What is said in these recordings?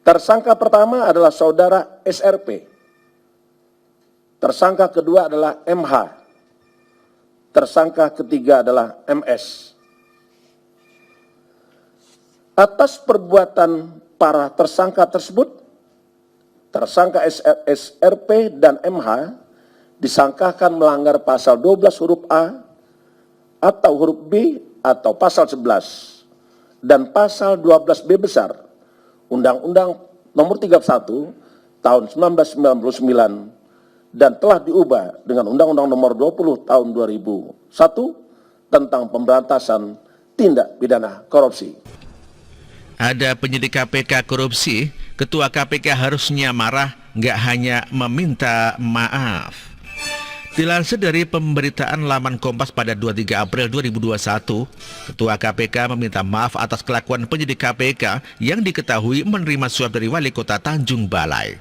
Tersangka pertama adalah saudara SRP. Tersangka kedua adalah MH. Tersangka ketiga adalah MS. Atas perbuatan para tersangka tersebut, tersangka SRP dan MH disangkakan melanggar pasal 12 huruf A atau huruf B atau pasal 11 dan pasal 12B besar Undang-Undang Nomor 31 Tahun 1999 dan telah diubah dengan Undang-Undang Nomor 20 Tahun 2001 tentang pemberantasan tindak pidana korupsi. Ada penyidik KPK korupsi, Ketua KPK harusnya marah, nggak hanya meminta maaf. Dilansir dari pemberitaan laman Kompas pada 23 April 2021, Ketua KPK meminta maaf atas kelakuan penyidik KPK yang diketahui menerima suap dari Wali Kota Tanjung Balai.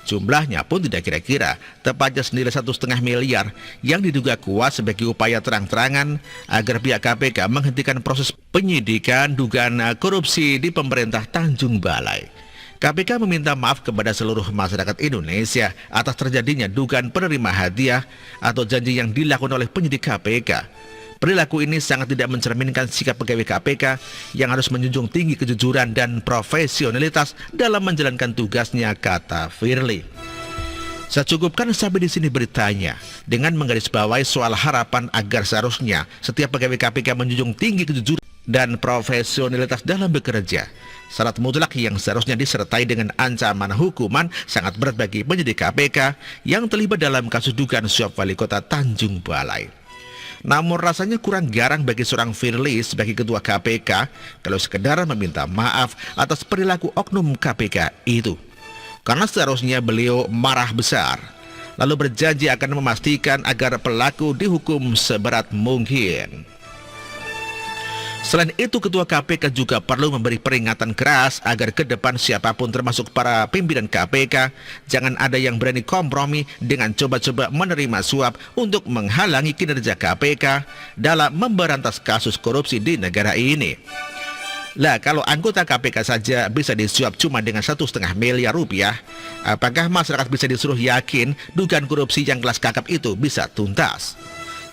Jumlahnya pun tidak kira-kira, tepatnya senilai 1,5 miliar yang diduga kuat sebagai upaya terang-terangan agar pihak KPK menghentikan proses penyidikan dugaan korupsi di pemerintah Tanjung Balai. KPK meminta maaf kepada seluruh masyarakat Indonesia atas terjadinya dugaan penerima hadiah atau janji yang dilakukan oleh penyidik KPK. Perilaku ini sangat tidak mencerminkan sikap pegawai KPK yang harus menjunjung tinggi kejujuran dan profesionalitas dalam menjalankan tugasnya, kata Firly. Saya cukupkan sampai di sini beritanya dengan menggarisbawahi soal harapan agar seharusnya setiap pegawai KPK menjunjung tinggi kejujuran dan profesionalitas dalam bekerja. Syarat mutlak yang seharusnya disertai dengan ancaman hukuman sangat berat bagi penyidik KPK yang terlibat dalam kasus dugaan suap Wali Kota Tanjung Balai. Namun rasanya kurang garang bagi seorang Firly sebagai Ketua KPK kalau sekedar meminta maaf atas perilaku oknum KPK itu. Karena seharusnya beliau marah besar, lalu berjanji akan memastikan agar pelaku dihukum seberat mungkin. Selain itu, Ketua KPK juga perlu memberi peringatan keras agar ke depan siapapun termasuk para pimpinan KPK jangan ada yang berani kompromi dengan coba-coba menerima suap untuk menghalangi kinerja KPK dalam memberantas kasus korupsi di negara ini. Lah, kalau anggota KPK saja bisa disuap cuma dengan 1,5 miliar rupiah, apakah masyarakat bisa disuruh yakin dugaan korupsi yang kelas kakap itu bisa tuntas?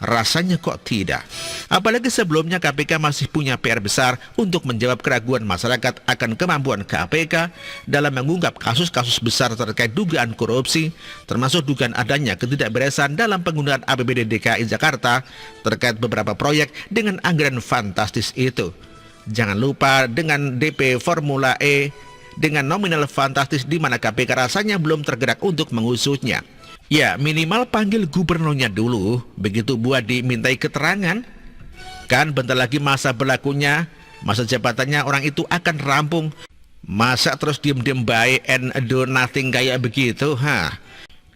Rasanya kok tidak. Apalagi sebelumnya KPK masih punya PR besar untuk menjawab keraguan masyarakat akan kemampuan KPK dalam mengungkap kasus-kasus besar terkait dugaan korupsi, termasuk dugaan adanya ketidakberesan dalam penggunaan APBD DKI Jakarta terkait beberapa proyek dengan anggaran fantastis itu. Jangan lupa dengan DP Formula E dengan nominal fantastis di mana KPK rasanya belum tergerak untuk mengusutnya. Ya, minimal panggil gubernurnya dulu, begitu buat dimintai keterangan. Kan bentar lagi masa berlakunya, masa jabatannya orang itu akan rampung. Masa terus diem-diem baik and do nothing kayak begitu, ha?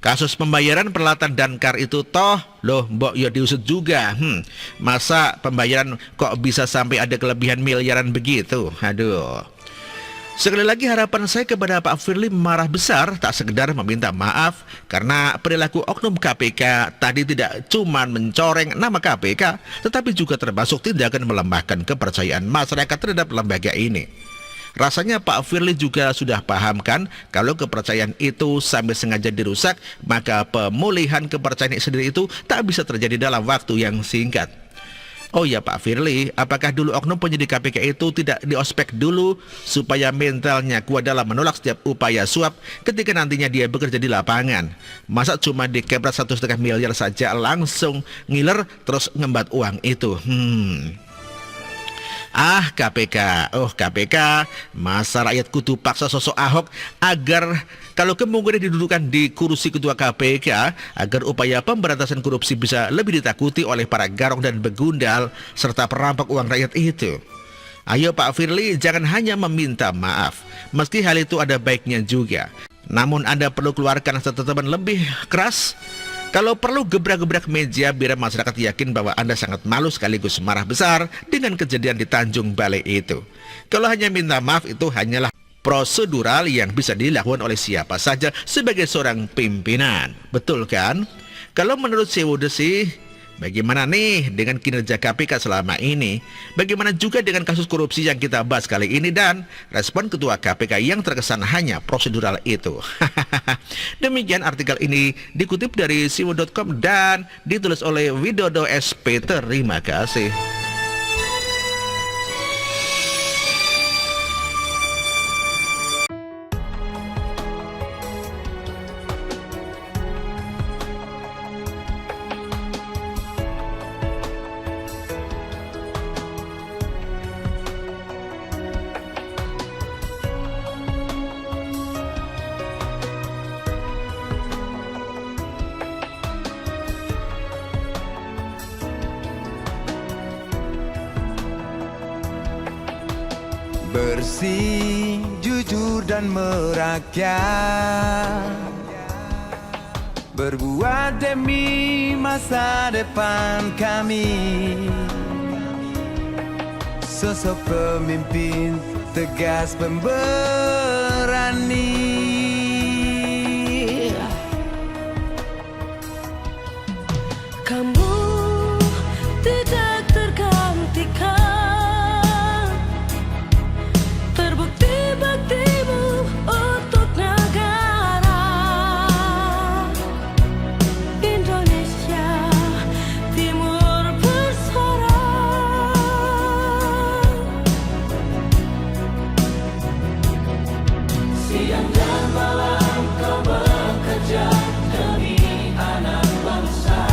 Kasus pembayaran peralatan Dankar itu toh, loh mbok ya diusut juga. Masa pembayaran kok bisa sampai ada kelebihan miliaran begitu? Aduh. Sekali lagi harapan saya kepada Pak Firly marah besar, tak sekedar meminta maaf karena perilaku oknum KPK tadi tidak cuma mencoreng nama KPK, tetapi juga termasuk tindakan melemahkan kepercayaan masyarakat terhadap lembaga ini. Rasanya Pak Firly juga sudah paham kan kalau kepercayaan itu sampai sengaja dirusak, maka pemulihan kepercayaan sendiri itu tak bisa terjadi dalam waktu yang singkat. Oh ya Pak Firly, apakah dulu oknum penyidik KPK itu tidak diospek dulu supaya mentalnya kuat dalam menolak setiap upaya suap ketika nantinya dia bekerja di lapangan? Masa cuma dikebrat 1,5 miliar saja langsung ngiler terus ngembat uang itu? KPK, masa rakyat kudu paksa sosok Ahok agar kalau kemungkinan didudukan di kursi ketua KPK agar upaya pemberantasan korupsi bisa lebih ditakuti oleh para garong dan begundal serta perampok uang rakyat itu. Ayo Pak Firly, jangan hanya meminta maaf, meski hal itu ada baiknya juga. Namun Anda perlu keluarkan statement lebih keras. Kalau perlu gebrak-gebrak meja biar masyarakat yakin bahwa Anda sangat malu sekaligus marah besar dengan kejadian di Tanjung Balai itu. Kalau hanya minta maaf itu hanyalah prosedural yang bisa dilakukan oleh siapa saja sebagai seorang pimpinan. Betul kan? Kalau menurut Sewude sih, Bagaimana nih dengan kinerja KPK selama ini? Bagaimana juga dengan kasus korupsi yang kita bahas kali ini dan respon Ketua KPK yang terkesan hanya prosedural itu? Demikian artikel ini dikutip dari siwo.com dan ditulis oleh Widodo SP. Terima kasih. Bersih, jujur dan merakyat, berbuat demi masa depan kami. Sosok pemimpin tegas pemberani. Kamu tidak tergantikan, terbukti baktimu untuk negara Indonesia Timur bersuara. Siang dan malam kau bekerja demi anak bangsa.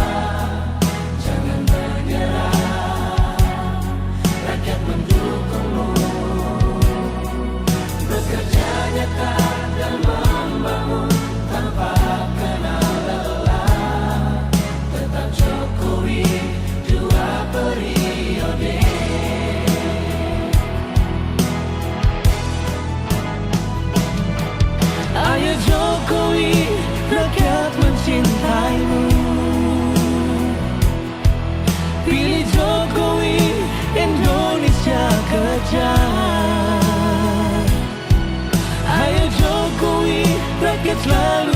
Jangan menyerah, rakyat mendukungmu. Bekerja nyata dan membangun tanpa kenal lelah. Tetap Jokowi 2 periode. Ayo Jokowi, rakyat mencintaimu. Pilih Jokowi, Indonesia kejar. Ayo Jokowi, rakyat selalu